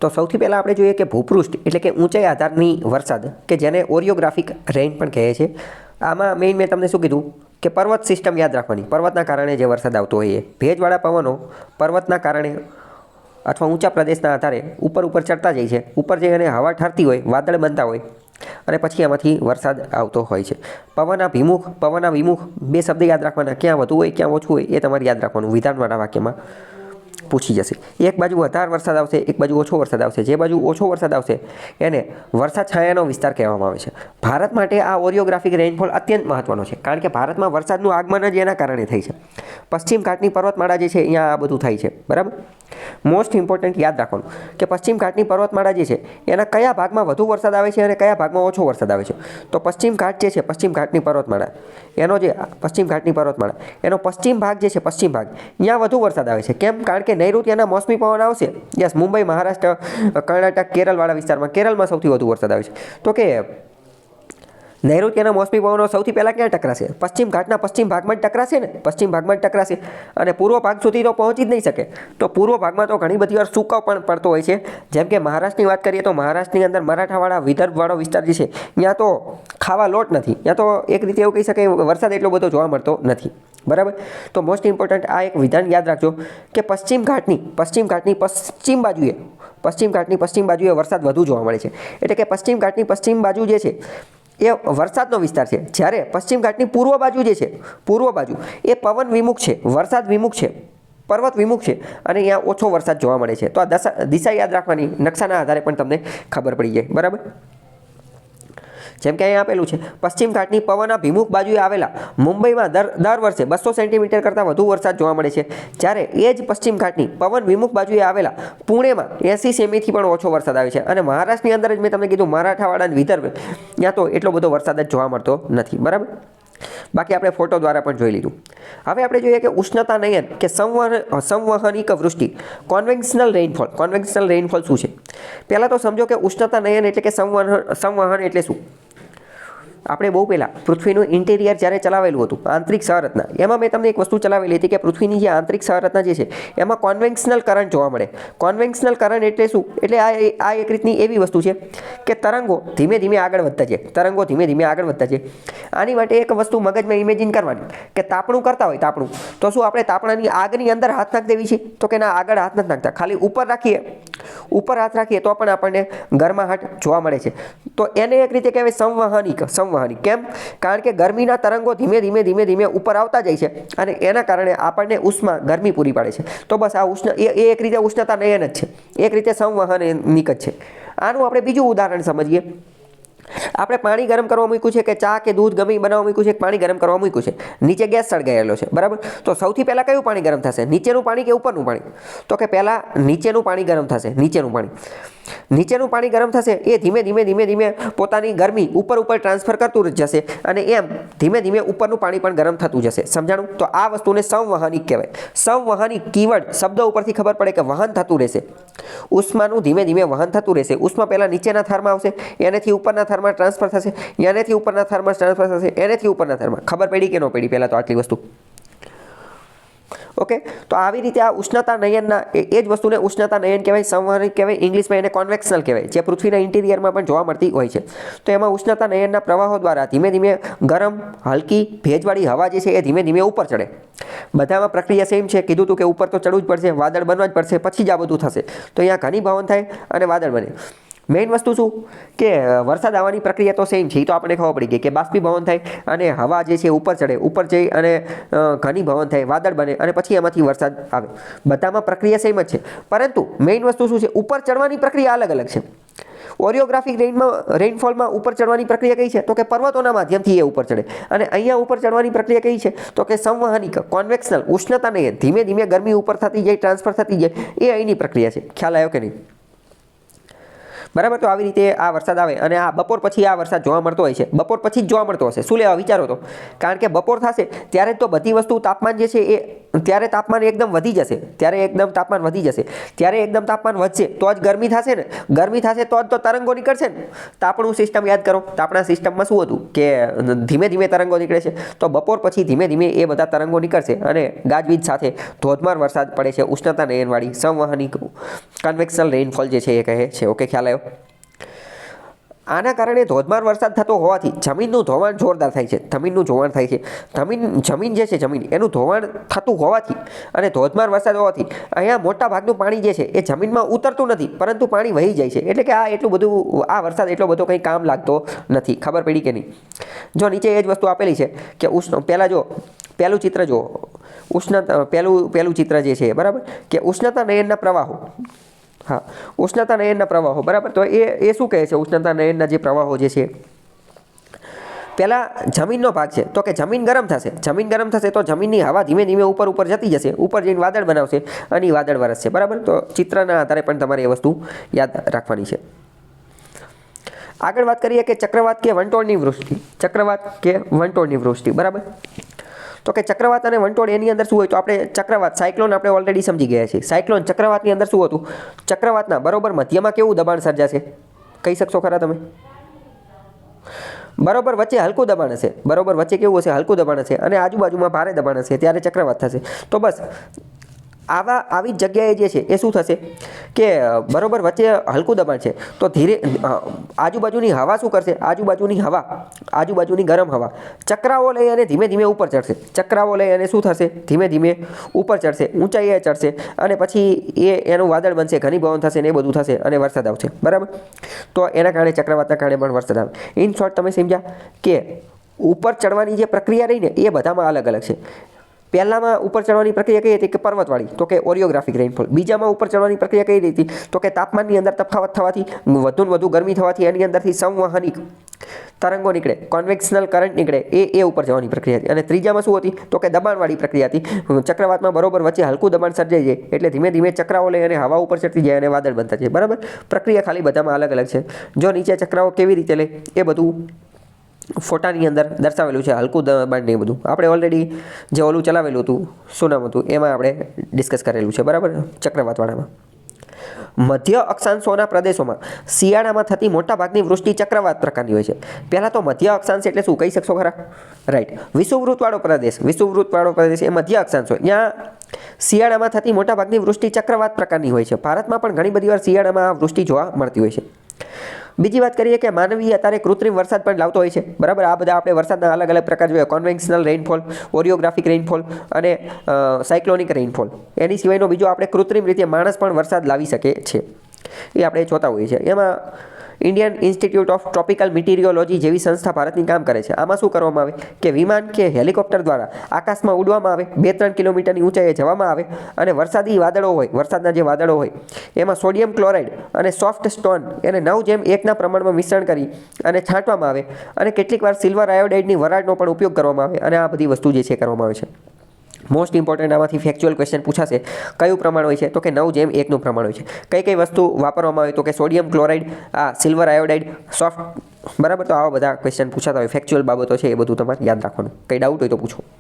તો સૌથી પહેલાં આપણે જોઈએ કે ભૂપૃષ્ઠ એટલે કે ઊંચાઈ આધારની વરસાદ કે જેને ઓરિયોગ્રાફિક રેઇન પણ કહે છે. આમાં મેં તમને શું કીધું કે પર્વત સિસ્ટમ યાદ રાખવાની. પર્વતના કારણે જે વરસાદ આવતો હોય એ ભેજવાળા પવનો પર્વતના કારણે અથવા ઊંચા પ્રદેશના આધારે ઉપર ચડતા જાય છે. ઉપર જઈ અને હવા ઠરતી હોય, વાદળ બનતા હોય અને પછી એમાંથી વરસાદ આવતો હોય છે. પવનના વિમુખ બે શબ્દ યાદ રાખવાના. ક્યાં વધુ હોય ક્યાં ઓછું હોય એ તમારે યાદ રાખવાનું. વિધાનવાળા વાક્યમાં પૂછી જશે. એક બાજુ વધારે વરસાદ આવશે, એક બાજુ ઓછો વરસાદ આવશે. જે બાજુ ઓછો વરસાદ આવશે એને વરસાદ છાયાનો વિસ્તાર કહેવામાં આવે છે. ભારત માટે આ ઓરિયોગ્રાફિક રેઇનફોલ અત્યંત મહત્વનો છે, કારણ કે ભારતમાં વરસાદનું આગમન જ એના કારણે થાય છે. પશ્ચિમ ઘાટની પર્વતમાળા જે છે અહીંયા આ બધું થાય છે, બરાબર. મોસ્ટ ઇમ્પોર્ટન્ટ યાદ રાખવાનું કે પશ્ચિમ ઘાટની પર્વતમાળા જે છે એના કયા ભાગમાં વધુ વરસાદ આવે છે અને કયા ભાગમાં ઓછો વરસાદ આવે છે. તો પશ્ચિમ ઘાટ જે છે, પશ્ચિમ ઘાટની પર્વતમાળા એનો જે પશ્ચિમ ઘાટની પર્વતમાળા એનો પશ્ચિમ ભાગ જે છે, પશ્ચિમ ભાગ અહીંયા વધુ વરસાદ આવે છે. કેમ? કારણ કે નૈઋત્યના મોસમી પવન આવશે. યસ, મુંબઈ, મહારાષ્ટ્ર, કર્ણાટક, કેરળવાળા વિસ્તારમાં, કેરળમાં સૌથી વધુ વરસાદ આવે છે. તો કે નૈઋત્યના મોસમી પવનો સૌથી પહેલાં ક્યાં ટકરાશે? પશ્ચિમ ઘાટના પશ્ચિમ ભાગમાં જ ટકરાશે ને, પશ્ચિમ ભાગમાં જ ટકરાશે અને પૂર્વ ભાગ સુધી તો પહોંચી જ નહીં શકે. તો પૂર્વ ભાગમાં તો ઘણી બધી વાર સૂકવ પણ પડતો હોય છે. જેમ કે મહારાષ્ટ્રની વાત કરીએ તો મહારાષ્ટ્રની અંદર મરાઠાવાળા, વિદર્ભવાળો વિસ્તાર જે છે ત્યાં તો ખાવા લોટ નથી. ત્યાં તો એક રીતે એવું કહી શકાય વરસાદ એટલો બધો જોવા મળતો નથી, બરાબર. તો મોસ્ટ ઇમ્પોર્ટન્ટ આ એક વિધાન યાદ રાખજો કે પશ્ચિમ ઘાટની પશ્ચિમ બાજુએ વરસાદ વધુ જોવા મળે છે. એટલે કે પશ્ચિમ ઘાટની પશ્ચિમ બાજુ જે છે એ વરસાદનો વિસ્તાર છે. જ્યારે પશ્ચિમ ઘાટની પૂર્વ બાજુ જે છે, પૂર્વ બાજુ એ પવન વિમુખ છે, વરસાદ વિમુખ છે, પર્વત વિમુખ છે અને અહીંયા ઓછો વરસાદ જોવા મળે છે. તો આ દિશા યાદ રાખવાની. નકશાના આધારે પણ તમને ખબર પડી જાય, બરાબર. જેમ કે અહીંયા આપેલું છે, પશ્ચિમ ઘાટની પવનના ભિમુખ બાજુએ આવેલા મુંબઈમાં દર વર્ષે 200 સેન્ટીમીટર કરતાં વધુ વરસાદ જોવા મળે છે. જ્યારે એ જ પશ્ચિમ ઘાટની પવન વિમુખ બાજુએ આવેલા પુણેમાં 80 સેમીથી પણ ઓછો વરસાદ આવે છે. અને મહારાષ્ટ્રની અંદર જ મેં તમને કીધું મરાઠાવાડા અને વિદર્ભ, ત્યાં તો એટલો બધો વરસાદ જ જોવા મળતો નથી, બરાબર. બાકી આપણે ફોટો દ્વારા પણ જોઈ લીધું. હવે આપણે જોઈએ કે ઉષ્ણતા નયન કે સંવહનિક વૃષ્ટિ, કોન્વેન્શનલ રેઇનફોલ. કોન્વેન્શનલ રેઇનફોલ શું છે? પહેલાં તો સમજો કે ઉષ્ણતા નયન એટલે કે સંવહન એટલે શું. આપણે બહુ પહેલાં પૃથ્વીનું ઇન્ટિરિયર જ્યારે ચલાવેલું હતું, આંતરિક સંરચના, એમાં મેં તમને એક વસ્તુ ચલાવેલી હતી કે પૃથ્વીની જે આંતરિક સંરચના જે છે એમાં કોન્વેન્શનલ કરંટ જોવા મળે. કોન્વેન્શનલ કરંટ એટલે શું? એટલે આ એક રીતની એવી વસ્તુ છે કે તરંગો ધીમે ધીમે આગળ વધતા છે. આની માટે એક વસ્તુ મગજમાં ઇમેજિન કરવાની કે તાપણું કરતા હોય, તાપણું તો શું આપણે તાપણાની આગની અંદર હાથ નાખી દેવી છે? તો કે ના, આગળ હાથ નથી નાખતા. ખાલી ઉપર હાથ રાખીએ તો પણ આપણને ગરમાહટ જોવા મળે છે. તો એને એક રીતે કહેવાય સંવહનિક. કેમ? કારણ કે ગરમીના તરંગો ધીમે ધીમે ઉપર આવતા જાય છે અને એના કારણે આપણને ઉષ્મા, ગરમી પૂરી પાડે છે. તો બસ આ એ એક રીતે ઉષ્ણતા નયન જ છે, એક રીતે સંવહનિક જ છે. આનું આપણે બીજું ઉદાહરણ સમજીએ. આપણે પાણી ગરમ કરવા મૂક્યું છે કે ચા કે દૂધ ગમે બનાવવા મૂક્યું છે, પાણી ગરમ કરવા મૂક્યું છે, નીચે ગેસ સળગાયેલો છે, બરાબર. તો સૌથી પહેલાં કયું પાણી ગરમ થશે? નીચેનું પાણી કે ઉપરનું પાણી? તો કે પહેલાં નીચેનું પાણી ગરમ થશે. નીચેનું પાણી ગરમ થશે એ ધીમે પોતાની ગરમી ઉપર ટ્રાન્સફર કરતું જશે અને એમ ધીમે ઉપરનું પાણી પણ ગરમ થતું જશે. સમજાણું? તો આ વસ્તુને સંવહનિક કહેવાય. સંવહનિક કીવર્ડ શબ્દ ઉપરથી ખબર પડે કે વહન થતું રહેશે. ઉષ્માનું ધીમે વહન થતું રહેશે. ઉષ્મા પહેલાં નીચેના થરમાં આવશે, એનેથી ઉપરના થરમાં ટ્રાન્સફર થશે, એનેથી ઉપરના થરમાં ટ્રાન્સફર થશે, એનેથી ઉપરના થરમાં. ખબર પડી કે ન પડી? પહેલાં તો આટલી વસ્તુ. ઓકે, તો આવી રીતે આ ઉષ્ણતા નયનના એ જ વસ્તુને ઉષ્ણતા નયન કહેવાય, સંવહનિક કહેવાય, ઇંગ્લિશમાં એને કોન્વેક્શનલ કહેવાય, જે પૃથ્વીના ઇન્ટિરિયરમાં પણ જોવા મળતી હોય છે. તો એમાં ઉષ્ણતા નયનના પ્રવાહો દ્વારા ધીમે ગરમ, હલકી, ભેજવાળી હવા જે છે એ ધીમે ઉપર ચડે. બધામાં પ્રક્રિયા સેમ છે. કીધું હતું કે ઉપર તો ચડવું જ પડશે, વાદળ બનવા જ પડશે, પછી જ આ બધું થશે. તો અહીંયા ઘનીભવન થાય અને વાદળ બને. મેઇન વસ્તુ શું કે વરસાદ આવવાની પ્રક્રિયા તો સેમ છે, એ તો આપણને ખબર પડી ગઈ કે બાષ્પીભવન થાય અને હવા જે છે ઉપર ચડે, ઉપર જઈ અને ઘનીભવન થાય, વાદળ બને અને પછી એમાંથી વરસાદ આવે. બધામાં પ્રક્રિયા સેમ જ છે, પરંતુ મેઇન વસ્તુ શું છે? ઉપર ચડવાની પ્રક્રિયા અલગ છે. ઓરિયોગ્રાફિક રેઇનફોલમાં ઉપર ચડવાની પ્રક્રિયા કઈ છે? તો કે પર્વતોના માધ્યમથી એ ઉપર ચડે. અને અહીંયા ઉપર ચડવાની પ્રક્રિયા કઈ છે? તો કે સંવહનિક, કોન્વેક્શનલ, ઉષ્ણતા નયન, ધીમે ગરમી ઉપર થતી જાય, ટ્રાન્સફર થતી જાય, એ અહીંની પ્રક્રિયા છે. ખ્યાલ આવ્યો કે નહીં? બરાબર. તો આવી રીતે આ વરસાદ આવે અને આ બપોર પછી આ વરસાદ જોવા મળતો હોય છે. બપોર પછી જ જોવા મળતો હશે. શું લેવા? વિચારો તો. કારણ કે બપોર થશે ત્યારે તો બધી વસ્તુ, તાપમાન જે છે એ ત્યારે તાપમાન એકદમ વધી જશે, ત્યારે એકદમ તાપમાન વધશે તો જ ગરમી થશે ને, ગરમી થશે તો જ તો તરંગો નીકળશે ને. તાપણું સિસ્ટમ યાદ કરો, તાપણા સિસ્ટમમાં શું હતું કે ધીમે ધીમે તરંગો નીકળે છે, તો બપોર પછી ધીમે ધીમે એ બધા તરંગો નીકળશે અને ગાજવીજ સાથે ધોધમાર વરસાદ પડે છે. ઉષ્ણતા નયનવાળી સંવહની કન્વેક્શનલ રેઇનફોલ જે છે એ કહે છે. ઓકે, ખ્યાલ આવ્યો. આના કારણે ધોધમાર વરસાદ થતો હોવાથી જમીનનું ધોવાણ જોરદાર થાય છે. જમીન જે છે એનું ધોવાણ થતું હોવાથી અને ધોધમાર વરસાદ હોવાથી અહીંયા મોટા ભાગનું પાણી જે છે એ જમીનમાં ઉતરતું નથી, પરંતુ પાણી વહી જાય છે. એટલે કે આ વરસાદ એટલો બધો કંઈ કામ લાગતો નથી. ખબર પડી કે નહીં? જો નીચે એ જ વસ્તુ આપેલી છે કે પહેલું ચિત્ર જો પહેલું ચિત્ર જે છે બરાબર, કે ઉષ્ણતા નયનના પ્રવાહો. હા, ઉષ્ણતા નયનના પ્રવાહો બરાબર. તો એ શું કહે છે? ઉષ્ણતા નયનના જે પ્રવાહો જે છે, પહેલાં જમીનનો ભાગ છે, તો કે જમીન ગરમ થશે તો જમીનની હવા ધીમે ધીમે ઉપર જતી જશે, ઉપર જઈને વાદળ બનાવશે અને એ વાદળ વરસશે બરાબર. તો ચિત્રના આધારે પણ તમારે એ વસ્તુ યાદ રાખવાની છે. આગળ વાત કરીએ કે ચક્રવાત કે વંટોળની વૃષ્ટિ બરાબર. તો કે ચક્રવાત અને વંટોળ એની અંદર શું હોય? તો આપણે ચક્રવાત, સાયક્લોન આપણે ઓલરેડી સમજી ગયા છીએ. સાયક્લોન ચક્રવાતની અંદર શું હતું? ચક્રવાતના બરોબર મધ્યમાં કેવું દબાણ સર્જાશે? કહી શકશો ખરા તમે? બરોબર વચ્ચે હલકું દબાણ હશે. બરોબર વચ્ચે કેવું હશે? હલકું દબાણ હશે અને આજુબાજુમાં ભારે દબાણ હશે, ત્યારે ચક્રવાત થશે. તો બસ આવી જ જગ્યાએ જે છે એ શું થશે કે બરોબર વચ્ચે હલકું દબાણ છે, તો આજુબાજુની હવા શું કરશે? આજુબાજુની ગરમ હવા ચક્રાઓ લઈ અને ધીમે ધીમે ઉપર ચડશે. ચક્રાઓ લઈ અને શું થશે? ધીમે ધીમે ઉપર ચડશે, ઊંચાઈએ ચડશે અને પછી એનું વાદળ બનશે, ઘનીભવન થશે ને એ બધું થશે અને વરસાદ આવશે બરાબર. તો એના કારણે ચક્રવાતના કારણે પણ વરસાદ આવે. ઇન શોર્ટ તમે સમજ્યા કે ઉપર ચડવાની જે પ્રક્રિયા રહી ને એ બધામાં અલગ અલગ છે. પહેલામાં ઉપર ચડવાની પ્રક્રિયા કઈ હતી કે પર્વતવાળી, તો કે ઓરિયોગ્રાફિક રેઇનફોલ. બીજામાં ઉપર ચડવાની પ્રક્રિયા કઈ હતી તો કે તાપમાનની અંદર તફાવત થવાથી, વધુ ગરમી થવાથી એની અંદરથી સંવહનિક તરંગો નીકળે, કોન્વેક્શનલ કરંટ નીકળે, એ ઉપર જવાની પ્રક્રિયા હતી. અને ત્રીજામાં શું હતી તો કે દબાણવાળી પ્રક્રિયા હતી. ચક્રવાતમાં બરોબર વચ્ચે હલકું દબાણ સર્જાઈ જાય એટલે ધીમે ધીમે ચક્રાઓ લઈ અને હવા ઉપર ચડતી જાય અને વાદળ બનતા જાય બરાબર. પ્રક્રિયા ખાલી બધામાં અલગ અલગ છે. જો નીચે ચક્રાઓ કેવી રીતે લે એ બધું ફોટાની અંદર દર્શાવેલું છે. હલકું દબાણ ને એ બધું આપણે ઓલરેડી જે ઓલું ચલાવેલું હતું, શું નામ હતું, એમાં આપણે ડિસ્કસ કરેલું છે બરાબર, ચક્રવાતવાળામાં. મધ્ય અક્ષાંશોના પ્રદેશોમાં શિયાળામાં થતી મોટાભાગની વૃષ્ટિ ચક્રવાત પ્રકારની હોય છે. પહેલાં તો મધ્ય અક્ષાંશ એટલે શું કહી શકશો ખરા? રાઈટ, વિષુવવૃત્તવાળો પ્રદેશ એ મધ્ય અક્ષાંશ હોય. ત્યાં શિયાળામાં થતી મોટાભાગની વૃષ્ટિ ચક્રવાત પ્રકારની હોય છે. ભારતમાં પણ ઘણી બધી વાર શિયાળામાં વૃષ્ટિ જોવા મળતી હોય છે. બીજી વાત કરીએ કે માનવી અત્યારે કૃત્રિમ વરસાદ પણ લાવતો હોય છે બરાબર. આ બધા આપણે વરસાદના અલગ અલગ પ્રકાર જોયા: કોન્વેન્શનલ રેઇનફોલ, ઓરિયોગ્રાફિક રેઇનફોલ અને સાયક્લોનિક રેઇનફોલ. એની સિવાયનો બીજો આપણે કૃત્રિમ રીતે માણસ પણ વરસાદ લાવી શકે છે, એ આપણે જોતા હોઈએ છીએ. એમાં ઇન્ડિયન ઇન્સ્ટિટ્યૂટ ઓફ ટ્રોપિકલ મિટીરિયોલોજી જેવી સંસ્થા ભારતની કામ કરે છે. આમાં શું કરવામાં આવે કે વિમાન કે હેલિકોપ્ટર દ્વારા આકાશમાં ઉડવામાં આવે, 2-3 કિલોમીટરની ઊંચાઈએ જવામાં આવે અને વરસાદના જે વાદળો હોય એમાં સોડિયમ ક્લોરાઇડ અને સોફ્ટ સ્ટોન એને 9:1 પ્રમાણમાં મિશ્રણ કરી અને છાંટવામાં આવે અને કેટલીક વાર સિલ્વર આયોડાઇડની વરાળનો પણ ઉપયોગ કરવામાં આવે અને આ બધી વસ્તુ જે છે કરવામાં આવે છે. મોસ્ટ ઇમ્પોર્ટન્ટ આમાંથી ફેક્ચ્યુઅલ ક્વેશ્ચન પૂછાશે. કયું પ્રમાણ હોય છે તો કે 9:1 પ્રમાણ હોય છે. કઈ વસ્તુ વાપરવામાં આવે તો કે sodium chloride, silver iodide, soft બરાબર. તો આવા બધા ક્વેશ્ચન પૂછાતા હોય, ફેક્ચ્યુઅલ બાબતો છે એ બધું તમારે યાદ રાખવાનું. કંઈ ડાઉટ હોય તો પૂછો.